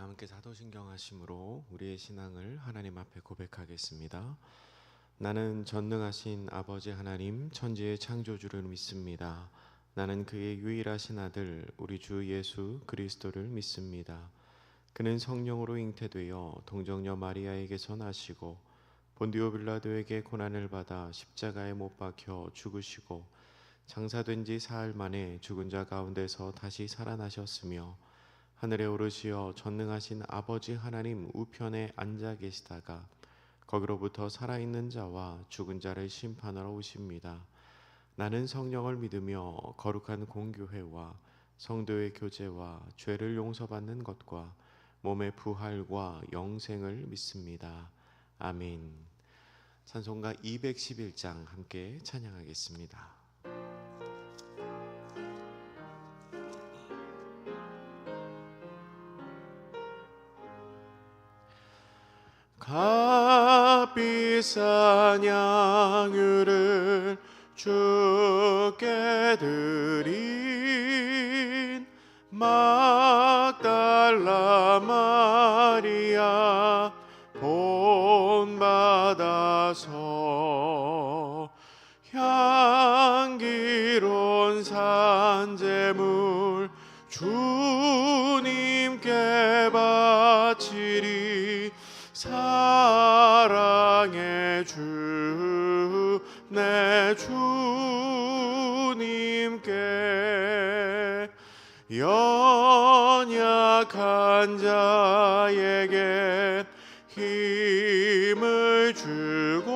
함께 사도신경하심으로 우리의 신앙을 하나님 앞에 고백하겠습니다. 나는 전능하신 아버지 하나님 천지의 창조주를 믿습니다. 나는 그의 유일하신 아들 우리 주 예수 그리스도를 믿습니다. 그는 성령으로 잉태되어 동정녀 마리아에게서 나시고 본디오 빌라도에게 고난을 받아 십자가에 못 박혀 죽으시고 장사된 지 사흘 만에 죽은 자 가운데서 다시 살아나셨으며 하늘에 오르시어 전능하신 아버지 하나님 우편에 앉아 계시다가 거기로부터 살아있는 자와 죽은 자를 심판하러 오십니다. 나는 성령을 믿으며 거룩한 공교회와 성도의 교제와 죄를 용서받는 것과 몸의 부활과 영생을 믿습니다. 아멘. 찬송가 211장 함께 찬양하겠습니다. 값비싼 양유를 주께 드린 막달라 마리아 본받아서 향기로운 산제물 주님께 바치리. 사랑의 주 내 주님께 연약한 자에게 힘을 주고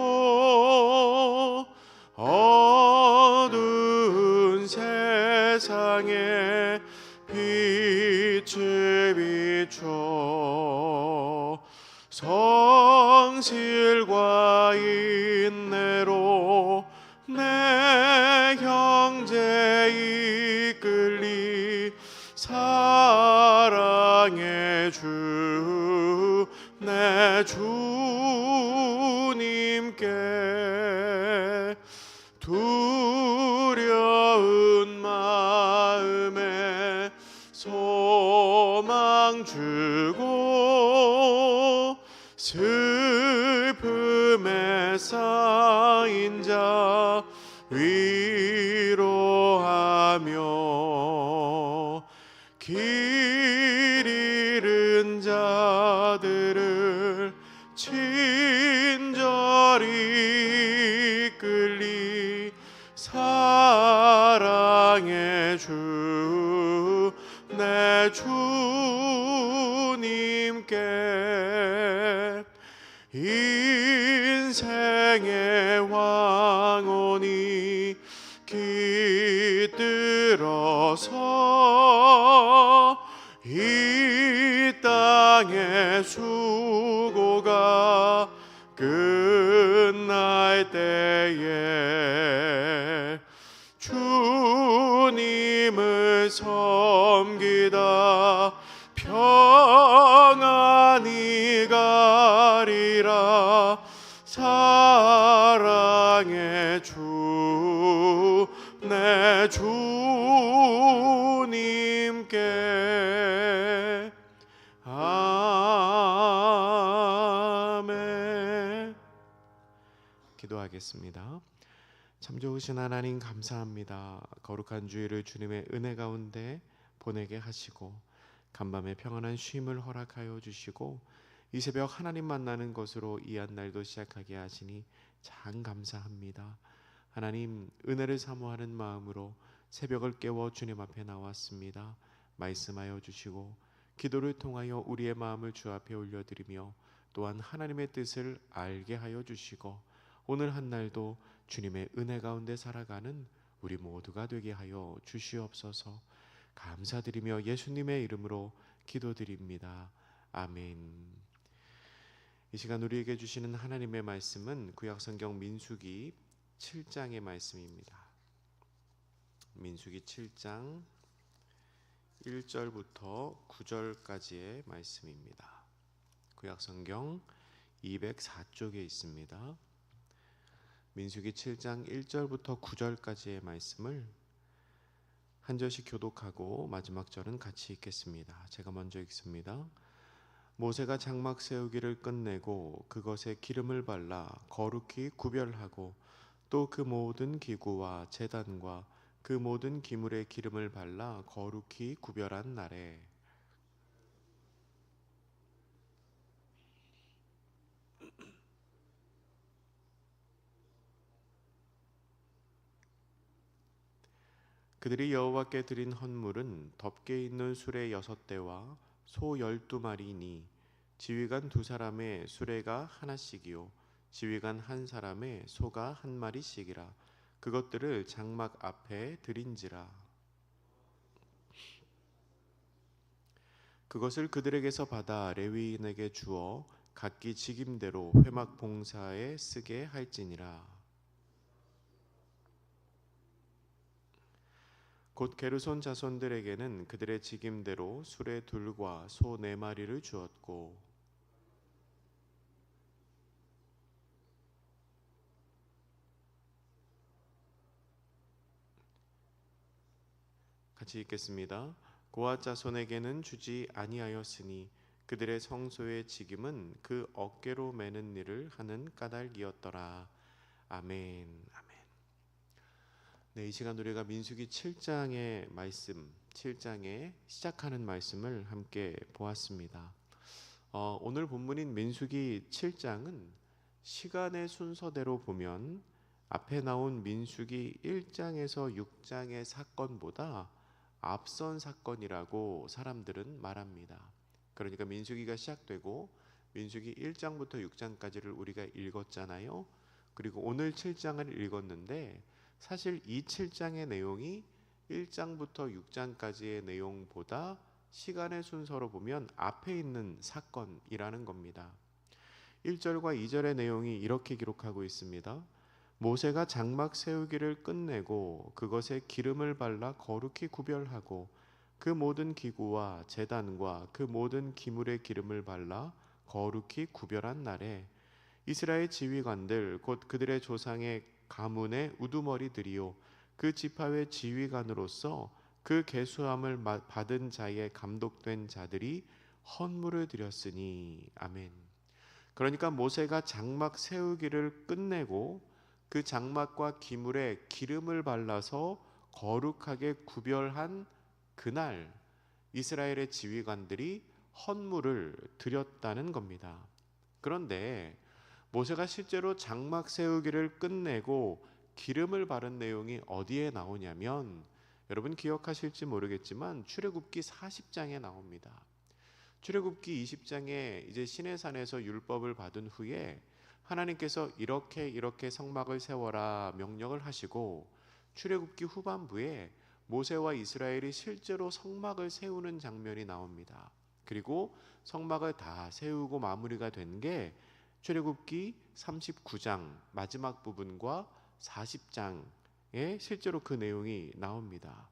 어두운 세상에 빛을 비춰 성실과 인내로 내 형제 이끌리. 사랑의 주 내 주님께 두려운 마음에 소망 주고 슬픔에 쌓인 자 위로하며 길 잃은 자들을 친절히 이끌리. 사랑의 주 내 주님께 인생의 왕원이 깃들어서 이 땅의 수고가 끝날 때에 주님을 섬기다 평안히 가리라. 사랑의 주 내 주님께. 아멘. 기도하겠습니다. 참 좋으신 하나님 감사합니다. 거룩한 주일을 주님의 은혜 가운데 보내게 하시고 간밤에 평안한 쉼을 허락하여 주시고 이 새벽 하나님 만나는 것으로 이 한 날도 시작하게 하시니 참 감사합니다. 하나님 은혜를 사모하는 마음으로 새벽을 깨워 주님 앞에 나왔습니다. 말씀하여 주시고 기도를 통하여 우리의 마음을 주 앞에 올려드리며 또한 하나님의 뜻을 알게 하여 주시고 오늘 한 날도 주님의 은혜 가운데 살아가는 우리 모두가 되게 하여 주시옵소서. 감사드리며 예수님의 이름으로 기도드립니다. 아멘. 이 시간 우리에게 주시는 하나님의 말씀은 구약성경 민수기 7장의 말씀입니다. 민수기 7장 1절부터 9절까지의 말씀입니다. 구약성경 204쪽에 있습니다. 민수기 7장 1절부터 9절까지의 말씀을 한 절씩 교독하고 마지막 절은 같이 읽겠습니다. 제가 먼저 읽습니다. 모세가 장막 세우기를 끝내고 그것에 기름을 발라 거룩히 구별하고 또 그 모든 기구와 제단과 그 모든 기물에 기름을 발라 거룩히 구별한 날에 그들이 여호와께 드린 헌물은 덮개 있는 수레 6대와 소 12마리니 지휘관 2사람의 수레가 하나씩이요 지휘관 1사람의 소가 1마리씩이라. 그것들을 장막 앞에 드린지라. 그것을 그들에게서 받아 레위인에게 주어 각기 직임대로 회막 봉사에 쓰게 할지니라. 곧 게르손 자손들에게는 그들의 직임대로 수레 2과 소 4마리를 주었고 같이 읽겠습니다. 고앗 자손에게는 주지 아니하였으니 그들의 성소의 직임은 그 어깨로 매는 일을 하는 까닭이었더라. 아멘. 아멘. 네, 이 시간 우리가 민수기 7장의 말씀, 7장에 시작하는 말씀을 함께 보았습니다. 오늘 본문인 민수기 7장은 시간의 순서대로 보면 앞에 나온 민수기 1장에서 6장의 사건보다 앞선 사건이라고 사람들은 말합니다. 그러니까 민수기가 시작되고 민수기 1장부터 6장까지를 우리가 읽었잖아요. 그리고 오늘 7장을 읽었는데 사실 이 7장의 내용이 1장부터 6장까지의 내용보다 시간의 순서로 보면 앞에 있는 사건이라는 겁니다. 1절과 2절의 내용이 이렇게 기록하고 있습니다. 모세가 장막 세우기를 끝내고 그것에 기름을 발라 거룩히 구별하고 그 모든 기구와 제단과 그 모든 기물에 기름을 발라 거룩히 구별한 날에 이스라엘 지휘관들 곧 그들의 조상의 가문의 우두머리들이요 그 지파의 지휘관으로서 그 계수함을 받은 자의 감독된 자들이 헌물을 드렸으니. 아멘. 그러니까 모세가 장막 세우기를 끝내고 그 장막과 기물에 기름을 발라서 거룩하게 구별한 그날 이스라엘의 지휘관들이 헌물을 드렸다는 겁니다. 그런데 모세가 실제로 장막 세우기를 끝내고 기름을 바른 내용이 어디에 나오냐면 여러분 기억하실지 모르겠지만 출애굽기 40장에 나옵니다. 출애굽기 20장에 이제 시내산에서 율법을 받은 후에 하나님께서 이렇게 성막을 세워라 명령을 하시고 출애굽기 후반부에 모세와 이스라엘이 실제로 성막을 세우는 장면이 나옵니다. 그리고 성막을 다 세우고 마무리가 된 게 출애굽기 39장 마지막 부분과 40장에 실제로 그 내용이 나옵니다.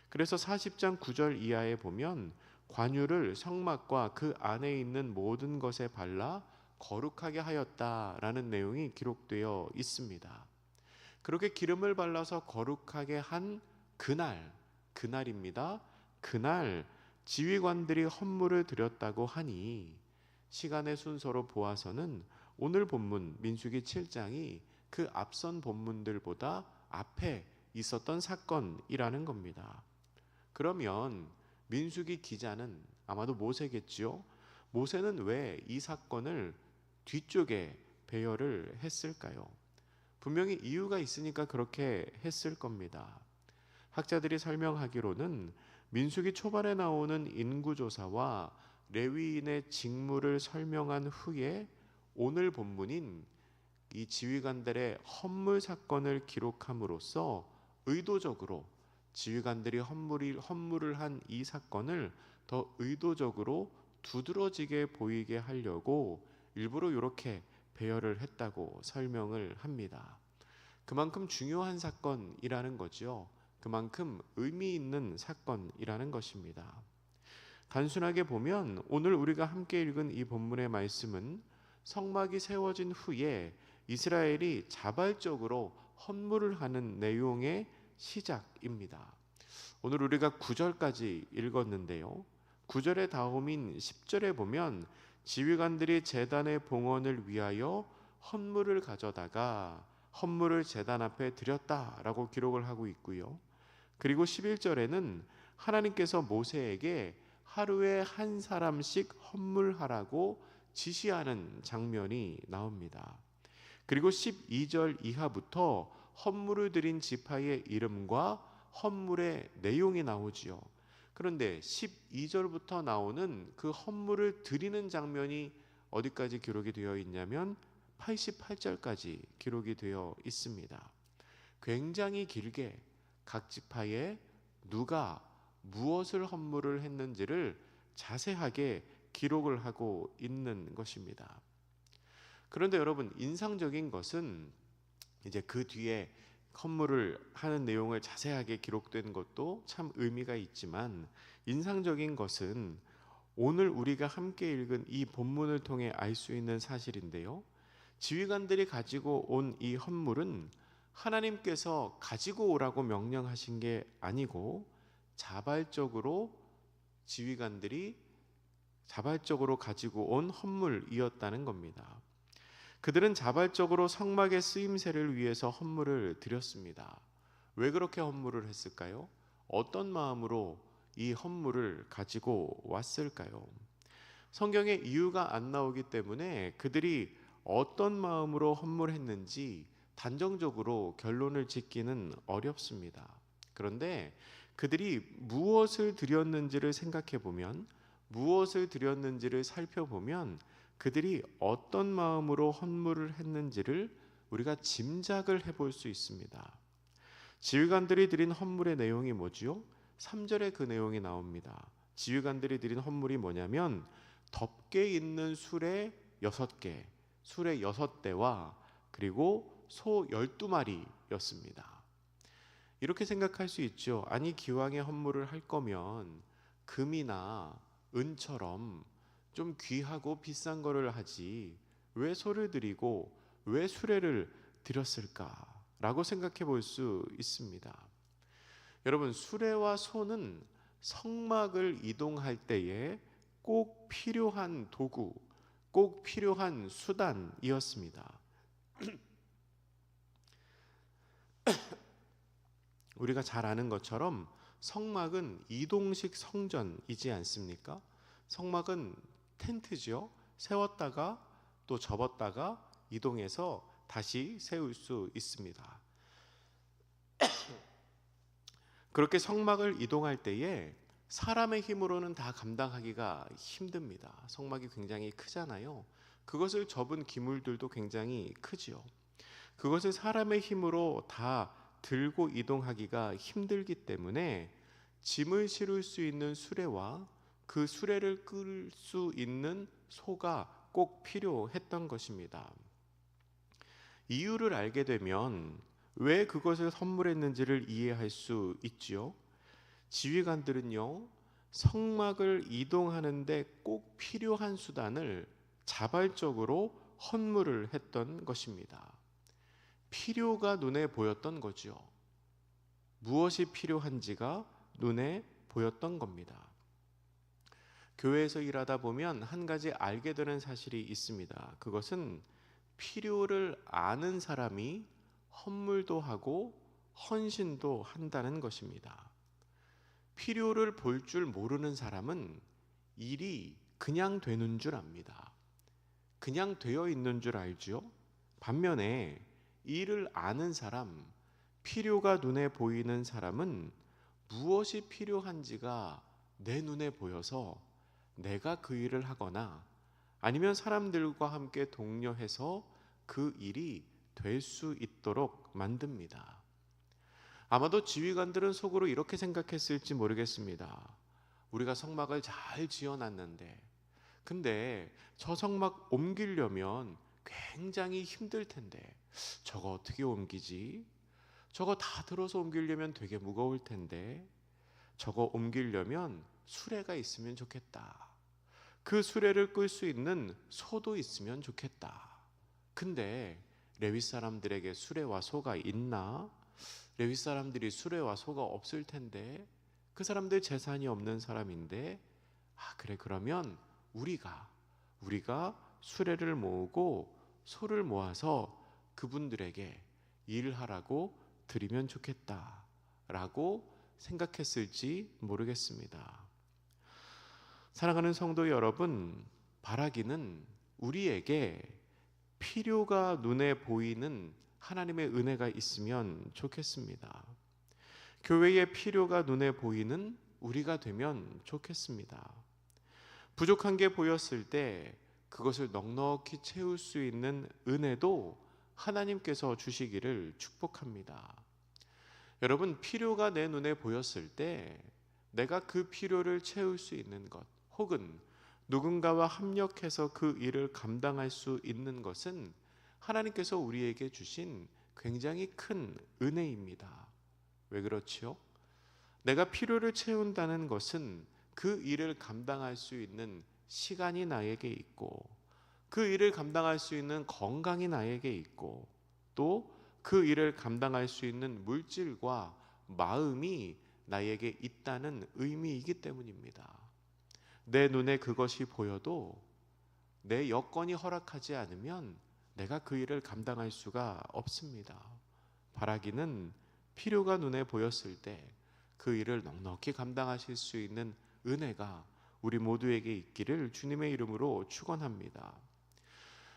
그래서 40장 9절 이하에 보면 관유를 성막과 그 안에 있는 모든 것에 발라 거룩하게 하였다라는 내용이 기록되어 있습니다. 그렇게 기름을 발라서 거룩하게 한 그날입니다. 그날 지휘관들이 헌물을 드렸다고 하니 시간의 순서로 보아서는 오늘 본문 민수기 7장이 그 앞선 본문들보다 앞에 있었던 사건이라는 겁니다. 그러면 민수기 기자는 아마도 모세겠지요. 모세는 왜 이 사건을 뒤쪽에 배열을 했을까요? 분명히 이유가 있으니까 그렇게 했을 겁니다. 학자들이 설명하기로는 민수기 초반에 나오는 인구조사와 레위인의 직무를 설명한 후에 오늘 본문인 이 지휘관들의 헌물 사건을 기록함으로써 의도적으로 지휘관들이 헌물을 한 이 사건을 더 의도적으로 두드러지게 보이게 하려고 일부러 이렇게 배열을 했다고 설명을 합니다. 그만큼 중요한 사건이라는 거죠. 그만큼 의미 있는 사건이라는 것입니다. 단순하게 보면 오늘 우리가 함께 읽은 이 본문의 말씀은 성막이 세워진 후에 이스라엘이 자발적으로 헌물을 하는 내용의 시작입니다. 오늘 우리가 9절까지 읽었는데요. 9절의 다음인 10절에 보면 지휘관들이 제단의 봉헌을 위하여 헌물을 가져다가 헌물을 제단 앞에 드렸다라고 기록을 하고 있고요. 그리고 11절에는 하나님께서 모세에게 하루에 한 사람씩 헌물하라고 지시하는 장면이 나옵니다. 그리고 12절 이하부터 헌물을 드린 지파의 이름과 헌물의 내용이 나오지요. 그런데 12절부터 나오는 그 헌물을 드리는 장면이 어디까지 기록이 되어 있냐면 88절까지 기록이 되어 있습니다. 굉장히 길게 각 지파에 누가 무엇을 헌물을 했는지를 자세하게 기록을 하고 있는 것입니다. 그런데 여러분, 인상적인 것은 이제 그 뒤에 헌물을 하는 내용을 자세하게 기록된 것도 참 의미가 있지만, 인상적인 것은 오늘 우리가 함께 읽은 이 본문을 통해 알 수 있는 사실인데요. 지휘관들이 가지고 온 이 헌물은 하나님께서 가지고 오라고 명령하신 게 아니고 자발적으로 지휘관들이 자발적으로 가지고 온 헌물이었다는 겁니다. 그들은 자발적으로 성막의 쓰임새를 위해서 헌물을 드렸습니다. 왜 그렇게 헌물을 했을까요? 어떤 마음으로 이 헌물을 가지고 왔을까요? 성경에 이유가 안 나오기 때문에 그들이 어떤 마음으로 헌물했는지 단정적으로 결론을 짓기는 어렵습니다. 그런데 그들이 무엇을 드렸는지를 생각해 보면, 무엇을 드렸는지를 살펴보면 그들이 어떤 마음으로 헌물을 했는지를 우리가 짐작을 해볼 수 있습니다. 지휘관들이 드린 헌물의 내용이 뭐지요? 3절에 그 내용이 나옵니다. 지휘관들이 드린 헌물이 뭐냐면 덮개 있는 수레 6개, 수레 6대와 그리고 소 12마리였습니다. 이렇게 생각할 수 있죠. 아니, 기왕에 헌물을 할 거면 금이나 은처럼 좀 귀하고 비싼 거를 하지 왜 소를 드리고 왜 수레를 드렸을까라고 생각해 볼 수 있습니다. 여러분, 수레와 소는 성막을 이동할 때에 꼭 필요한 도구, 꼭 필요한 수단이었습니다. 우리가 잘 아는 것처럼 성막은 이동식 성전이지 않습니까? 성막은 텐트죠. 세웠다가 또 접었다가 이동해서 다시 세울 수 있습니다. 그렇게 성막을 이동할 때에 사람의 힘으로는 다 감당하기가 힘듭니다. 성막이 굉장히 크잖아요. 그것을 접은 기물들도 굉장히 크지요. 그것을 사람의 힘으로 다 들고 이동하기가 힘들기 때문에 짐을 실을 수 있는 수레와 그 수레를 끌 수 있는 소가 꼭 필요했던 것입니다. 이유를 알게 되면 왜 그것을 선물했는지를 이해할 수 있지요. 지휘관들은요, 성막을 이동하는데 꼭 필요한 수단을 자발적으로 헌물을 했던 것입니다. 필요가 눈에 보였던 거죠. 무엇이 필요한지가 눈에 보였던 겁니다. 교회에서 일하다 보면 한 가지 알게 되는 사실이 있습니다. 그것은 필요를 아는 사람이 헌물도 하고 헌신도 한다는 것입니다. 필요를 볼 줄 모르는 사람은 일이 그냥 되는 줄 압니다. 그냥 되어 있는 줄 알죠. 반면에 일을 아는 사람, 필요가 눈에 보이는 사람은 무엇이 필요한지가 내 눈에 보여서 내가 그 일을 하거나 아니면 사람들과 함께 독려해서 그 일이 될 수 있도록 만듭니다. 아마도 지휘관들은 속으로 이렇게 생각했을지 모르겠습니다. 우리가 성막을 잘 지어놨는데, 근데 저 성막 옮기려면 굉장히 힘들 텐데 저거 어떻게 옮기지? 저거 다 들어서 옮기려면 되게 무거울 텐데 저거 옮기려면 수레가 있으면 좋겠다. 그 수레를 끌 수 있는 소도 있으면 좋겠다. 근데 레위 사람들에게 수레와 소가 있나? 레위 사람들이 수레와 소가 없을 텐데 그 사람들 재산이 없는 사람인데 그래, 그러면 우리가 수레를 모으고 소를 모아서 그분들에게 일하라고 드리면 좋겠다라고 생각했을지 모르겠습니다. 사랑하는 성도 여러분, 바라기는 우리에게 필요가 눈에 보이는 하나님의 은혜가 있으면 좋겠습니다. 교회의 필요가 눈에 보이는 우리가 되면 좋겠습니다. 부족한 게 보였을 때 그것을 넉넉히 채울 수 있는 은혜도 하나님께서 주시기를 축복합니다. 여러분, 필요가 내 눈에 보였을 때 내가 그 필요를 채울 수 있는 것, 혹은 누군가와 합력해서 그 일을 감당할 수 있는 것은 하나님께서 우리에게 주신 굉장히 큰 은혜입니다. 왜 그렇지요? 내가 필요를 채운다는 것은 그 일을 감당할 수 있는 시간이 나에게 있고, 그 일을 감당할 수 있는 건강이 나에게 있고, 또 그 일을 감당할 수 있는 물질과 마음이 나에게 있다는 의미이기 때문입니다. 내 눈에 그것이 보여도 내 여건이 허락하지 않으면 내가 그 일을 감당할 수가 없습니다. 바라기는 필요가 눈에 보였을 때 그 일을 넉넉히 감당하실 수 있는 은혜가 우리 모두에게 있기를 주님의 이름으로 축원합니다.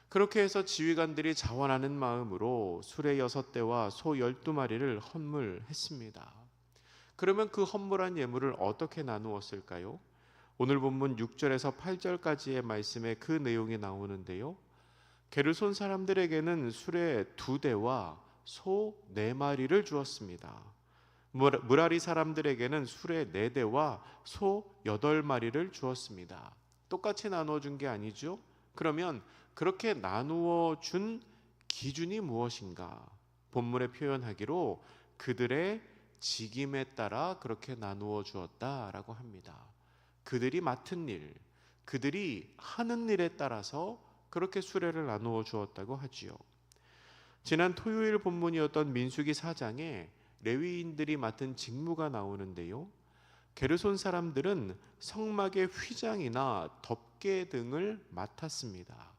그렇게 해서 지휘관들이 자원하는 마음으로 수레 6대와 소 12마리를 헌물했습니다. 그러면 그 헌물한 예물을 어떻게 나누었을까요? 오늘 본문 6절에서 8절까지의 말씀에 그 내용이 나오는데요, 게르손 사람들에게는 수레 2대와 소 4마리를 주었습니다. 무라리 사람들에게는 수레 4대와 소 8마리를 주었습니다. 똑같이 나누어 준 게 아니죠? 그러면 그렇게 나누어 준 기준이 무엇인가? 본문에 표현하기로 그들의 직임에 따라 그렇게 나누어 주었다라고 합니다. 그들이 맡은 일, 그들이 하는 일에 따라서 그렇게 수레를 나누어 주었다고 하지요. 지난 토요일 본문이었던 민수기 4장에 레위인들이 맡은 직무가 나오는데요, 게르손 사람들은 성막의 휘장이나 덮개 등을 맡았습니다.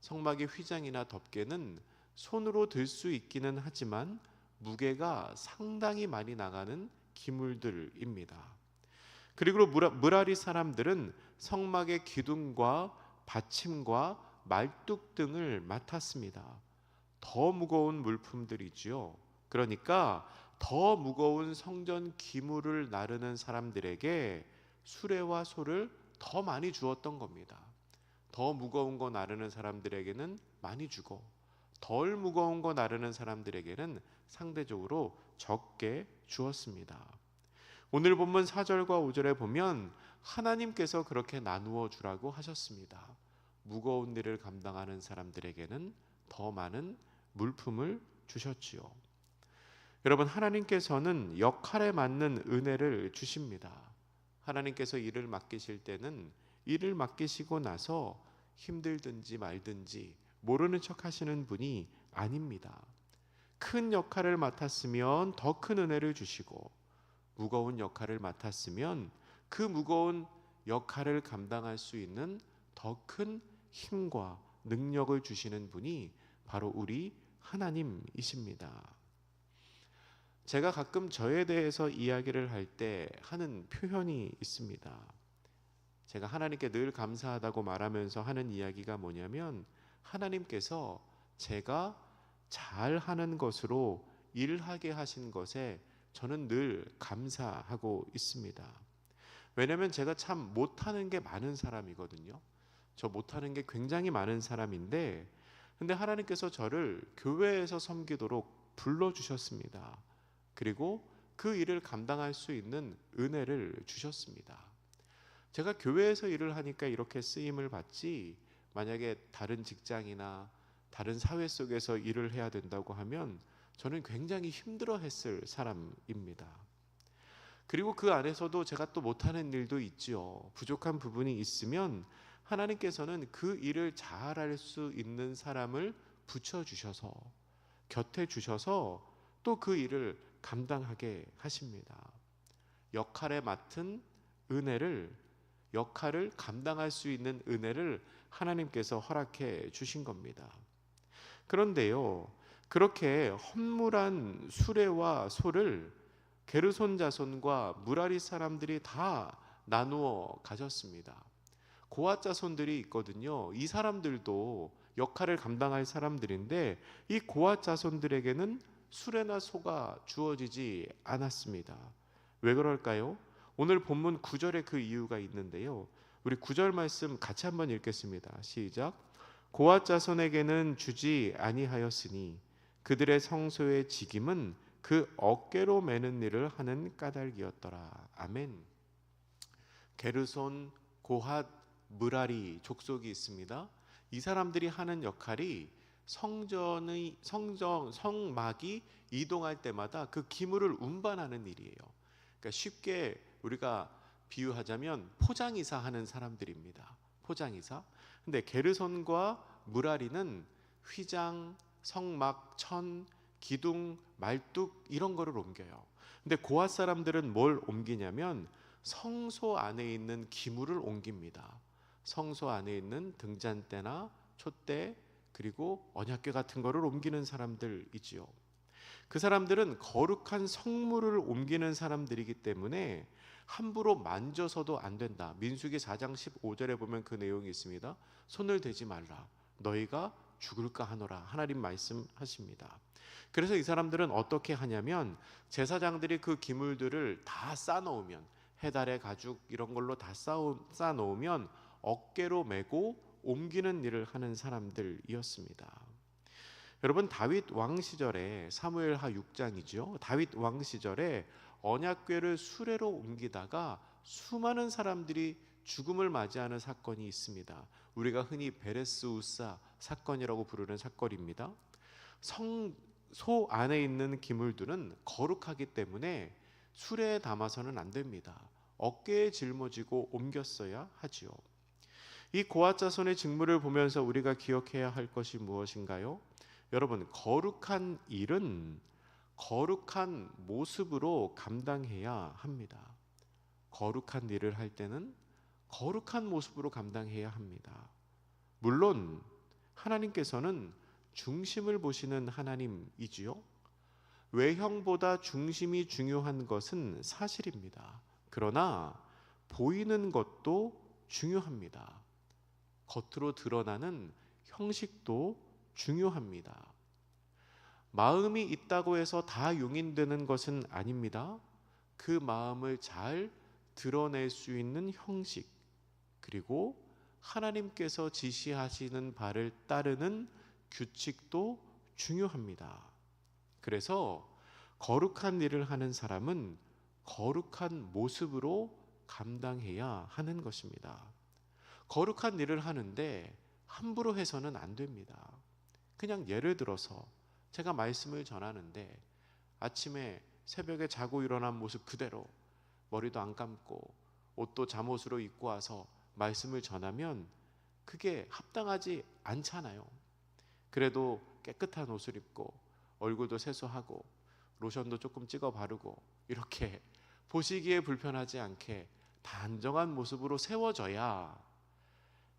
성막의 휘장이나 덮개는 손으로 들 수 있기는 하지만 무게가 상당히 많이 나가는 기물들입니다. 그리고 무라리 사람들은 성막의 기둥과 받침과 말뚝 등을 맡았습니다. 더 무거운 물품들이지요. 그러니까 더 무거운 성전 기물을 나르는 사람들에게 수레와 소를 더 많이 주었던 겁니다. 더 무거운 거 나르는 사람들에게는 많이 주고, 덜 무거운 거 나르는 사람들에게는 상대적으로 적게 주었습니다. 오늘 본문 4절과 5절에 보면 하나님께서 그렇게 나누어 주라고 하셨습니다. 무거운 일을 감당하는 사람들에게는 더 많은 물품을 주셨지요. 여러분, 하나님께서는 역할에 맞는 은혜를 주십니다. 하나님께서 일을 맡기실 때는 일을 맡기시고 나서 힘들든지 말든지 모르는 척 하시는 분이 아닙니다. 큰 역할을 맡았으면 더 큰 은혜를 주시고, 무거운 역할을 맡았으면 그 무거운 역할을 감당할 수 있는 더 큰 힘과 능력을 주시는 분이 바로 우리 하나님이십니다. 제가 가끔 저에 대해서 이야기를 할 때 하는 표현이 있습니다. 제가 하나님께 늘 감사하다고 말하면서 하는 이야기가 뭐냐면, 하나님께서 제가 잘하는 것으로 일하게 하신 것에 저는 늘 감사하고 있습니다. 왜냐하면 제가 참 못하는 게 많은 사람이거든요. 저 못하는 게 굉장히 많은 사람인데, 근데 하나님께서 저를 교회에서 섬기도록 불러주셨습니다. 그리고 그 일을 감당할 수 있는 은혜를 주셨습니다. 제가 교회에서 일을 하니까 이렇게 쓰임을 받지, 만약에 다른 직장이나 다른 사회 속에서 일을 해야 된다고 하면 저는 굉장히 힘들어했을 사람입니다. 그리고 그 안에서도 제가 또 못하는 일도 있지요. 부족한 부분이 있으면 하나님께서는 그 일을 잘할 수 있는 사람을 붙여주셔서, 곁에 주셔서 또 그 일을 감당하게 하십니다. 역할에 맡은 은혜를 역할을 감당할 수 있는 은혜를 하나님께서 허락해 주신 겁니다. 그런데요, 그렇게 헌물한 수레와 소를 게르손 자손과 무라리 사람들이 다 나누어 가졌습니다. 고앗 자손들이 있거든요. 이 사람들도 역할을 감당할 사람들인데 이 고앗 자손들에게는 수레나 소가 주어지지 않았습니다. 왜 그럴까요? 오늘 본문 9절에 그 이유가 있는데요. 우리 9절 말씀 같이 한번 읽겠습니다. 시작. 고앗 자손에게는 주지 아니하였으니 그들의 성소의 직임은 그 어깨로 매는 일을 하는 까닭이었더라. 아멘. 게르손, 고핫, 무라리 족속이 있습니다. 이 사람들이 하는 역할이 성막이 이동할 때마다 그 기물을 운반하는 일이에요. 그러니까 쉽게 우리가 비유하자면 포장이사 하는 사람들입니다. 포장이사. 근데 게르손과 무라리는 휘장, 성막, 천, 기둥, 말뚝 이런 거를 옮겨요. 근데 고앗 사람들은 뭘 옮기냐면 성소 안에 있는 기물을 옮깁니다. 성소 안에 있는 등잔대나 촛대 그리고 언약궤 같은 거를 옮기는 사람들이지요. 그 사람들은 거룩한 성물을 옮기는 사람들이기 때문에 함부로 만져서도 안 된다. 민수기 4장 15절에 보면 그 내용이 있습니다. 손을 대지 말라. 너희가 죽을까 하노라. 하나님 말씀하십니다. 그래서 이 사람들은 어떻게 하냐면 제사장들이 그 기물들을 다 쌓아놓으면 해달의 가죽 이런 걸로 다 쌓아놓으면 어깨로 메고 옮기는 일을 하는 사람들이었습니다. 여러분 다윗 왕 시절에 사무엘하 6장이죠. 다윗 왕 시절에 언약궤를 수레로 옮기다가 수많은 사람들이 죽음을 맞이하는 사건이 있습니다. 우리가 흔히 베레스 우사 사건이라고 부르는 사건입니다. 성소 안에 있는 기물들은 거룩하기 때문에 수레에 담아서는 안 됩니다. 어깨에 짊어지고 옮겼어야 하지요. 이 고앗 자손의 직무를 보면서 우리가 기억해야 할 것이 무엇인가요? 여러분, 거룩한 일은 거룩한 모습으로 감당해야 합니다. 거룩한 일을 할 때는 거룩한 모습으로 감당해야 합니다. 물론 하나님께서는 중심을 보시는 하나님이지요. 외형보다 중심이 중요한 것은 사실입니다. 그러나 보이는 것도 중요합니다. 겉으로 드러나는 형식도 중요합니다. 마음이 있다고 해서 다 용인되는 것은 아닙니다. 그 마음을 잘 드러낼 수 있는 형식, 그리고 하나님께서 지시하시는 바를 따르는 규칙도 중요합니다. 그래서 거룩한 일을 하는 사람은 거룩한 모습으로 감당해야 하는 것입니다. 거룩한 일을 하는데 함부로 해서는 안 됩니다. 그냥 예를 들어서 제가 말씀을 전하는데 아침에 새벽에 자고 일어난 모습 그대로 머리도 안 감고 옷도 잠옷으로 입고 와서 말씀을 전하면 그게 합당하지 않잖아요. 그래도 깨끗한 옷을 입고 얼굴도 세수하고 로션도 조금 찍어 바르고 이렇게 보시기에 불편하지 않게 단정한 모습으로 세워져야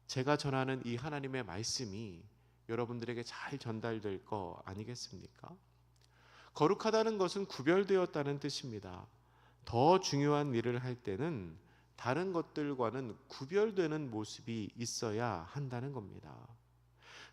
제가 전하는 이 하나님의 말씀이 여러분들에게 잘 전달될 거 아니겠습니까? 거룩하다는 것은 구별되었다는 뜻입니다. 더 중요한 일을 할 때는 다른 것들과는 구별되는 모습이 있어야 한다는 겁니다.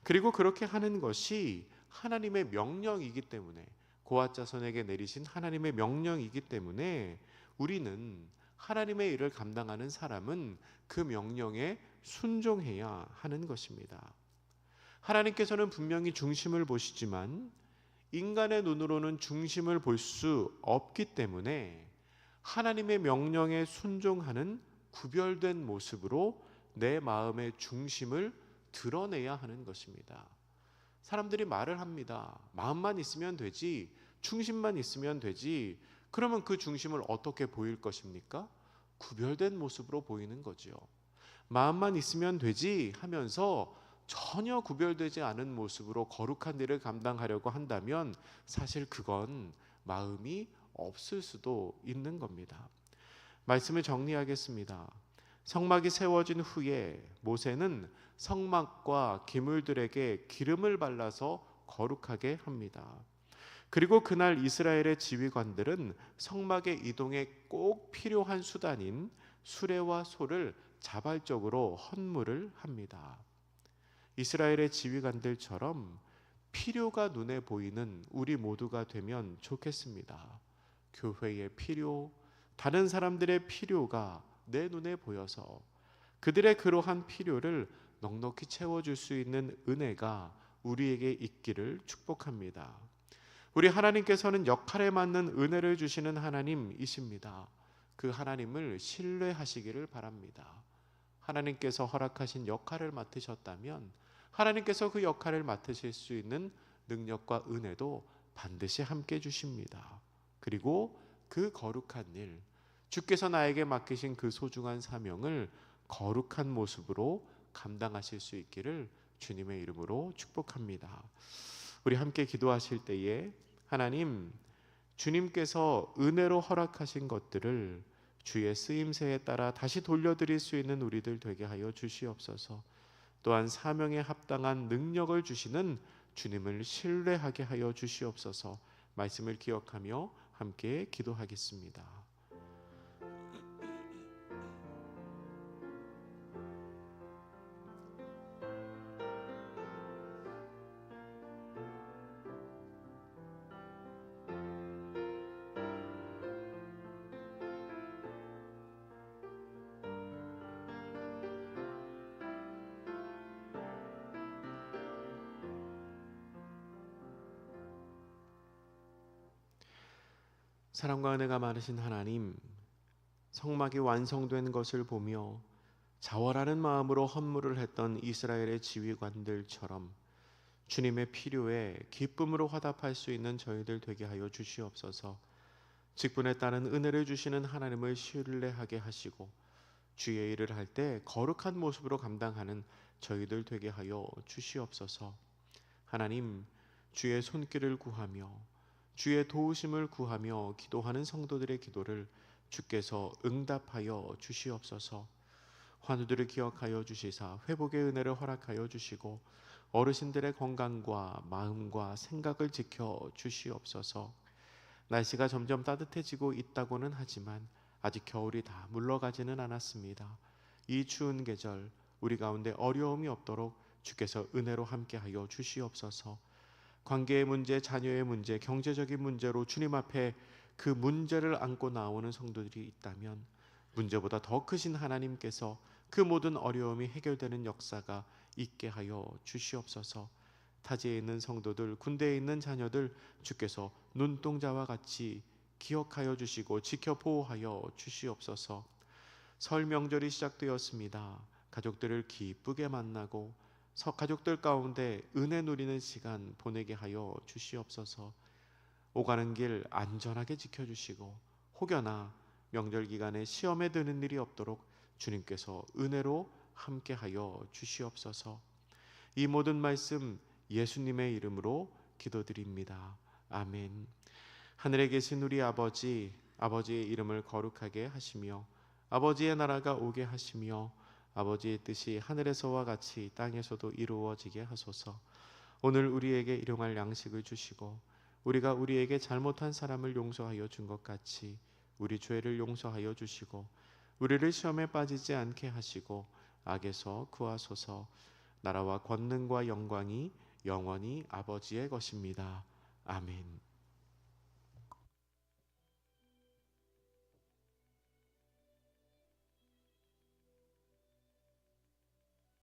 그리고 그렇게 하는 것이 하나님의 명령이기 때문에, 고앗 자손에게 내리신 하나님의 명령이기 때문에 우리는 하나님의 일을 감당하는 사람은 그 명령에 순종해야 하는 것입니다. 하나님께서는 분명히 중심을 보시지만 인간의 눈으로는 중심을 볼 수 없기 때문에 하나님의 명령에 순종하는 구별된 모습으로 내 마음의 중심을 드러내야 하는 것입니다. 사람들이 말을 합니다. 마음만 있으면 되지, 중심만 있으면 되지. 그러면 그 중심을 어떻게 보일 것입니까? 구별된 모습으로 보이는 거죠. 마음만 있으면 되지 하면서 전혀 구별되지 않은 모습으로 거룩한 일을 감당하려고 한다면 사실 그건 마음이 없을 수도 있는 겁니다. 말씀을 정리하겠습니다. 성막이 세워진 후에 모세는 성막과 기물들에게 기름을 발라서 거룩하게 합니다. 그리고 그날 이스라엘의 지휘관들은 성막의 이동에 꼭 필요한 수단인 수레와 소를 자발적으로 헌물을 합니다. 이스라엘의 지휘관들처럼 필요가 눈에 보이는 우리 모두가 되면 좋겠습니다. 교회의 필요, 다른 사람들의 필요가 내 눈에 보여서 그들의 그러한 필요를 넉넉히 채워줄 수 있는 은혜가 우리에게 있기를 축복합니다. 우리 하나님께서는 역할에 맞는 은혜를 주시는 하나님이십니다. 그 하나님을 신뢰하시기를 바랍니다. 하나님께서 허락하신 역할을 맡으셨다면 하나님께서 그 역할을 맡으실 수 있는 능력과 은혜도 반드시 함께 주십니다. 그리고 그 거룩한 일, 주께서 나에게 맡기신 그 소중한 사명을 거룩한 모습으로 감당하실 수 있기를 주님의 이름으로 축복합니다. 우리 함께 기도하실 때에 하나님, 주님께서 은혜로 허락하신 것들을 주의 쓰임새에 따라 다시 돌려드릴 수 있는 우리들 되게 하여 주시옵소서. 또한 사명에 합당한 능력을 주시는 주님을 신뢰하게 하여 주시옵소서. 말씀을 기억하며 함께 기도하겠습니다. 사랑과 은혜가 많으신 하나님, 성막이 완성된 것을 보며 자원하는 마음으로 헌물을 했던 이스라엘의 지휘관들처럼 주님의 필요에 기쁨으로 화답할 수 있는 저희들 되게 하여 주시옵소서. 직분에 따른 은혜를 주시는 하나님을 신뢰하게 하시고 주의 일을 할 때 거룩한 모습으로 감당하는 저희들 되게 하여 주시옵소서. 하나님, 주의 손길을 구하며 주의 도우심을 구하며 기도하는 성도들의 기도를 주께서 응답하여 주시옵소서. 환우들을 기억하여 주시사 회복의 은혜를 허락하여 주시고 어르신들의 건강과 마음과 생각을 지켜 주시옵소서. 날씨가 점점 따뜻해지고 있다고는 하지만 아직 겨울이 다 물러가지는 않았습니다. 이 추운 계절 우리 가운데 어려움이 없도록 주께서 은혜로 함께하여 주시옵소서. 관계의 문제, 자녀의 문제, 경제적인 문제로 주님 앞에 그 문제를 안고 나오는 성도들이 있다면 문제보다 더 크신 하나님께서 그 모든 어려움이 해결되는 역사가 있게 하여 주시옵소서. 타지에 있는 성도들, 군대에 있는 자녀들 주께서 눈동자와 같이 기억하여 주시고 지켜 보호하여 주시옵소서. 설 명절이 시작되었습니다. 가족들을 기쁘게 만나고 가족들 가운데 은혜 누리는 시간 보내게 하여 주시옵소서. 오가는 길 안전하게 지켜주시고 혹여나 명절 기간에 시험에 드는 일이 없도록 주님께서 은혜로 함께하여 주시옵소서. 이 모든 말씀 예수님의 이름으로 기도드립니다. 아멘. 하늘에 계신 우리 아버지, 아버지의 이름을 거룩하게 하시며 아버지의 나라가 오게 하시며 아버지의 뜻이 하늘에서와 같이 땅에서도 이루어지게 하소서. 오늘 우리에게 일용할 양식을 주시고 우리가 우리에게 잘못한 사람을 용서하여 준 것 같이 우리 죄를 용서하여 주시고 우리를 시험에 빠지지 않게 하시고 악에서 구하소서. 나라와 권능과 영광이 영원히 아버지의 것입니다. 아멘.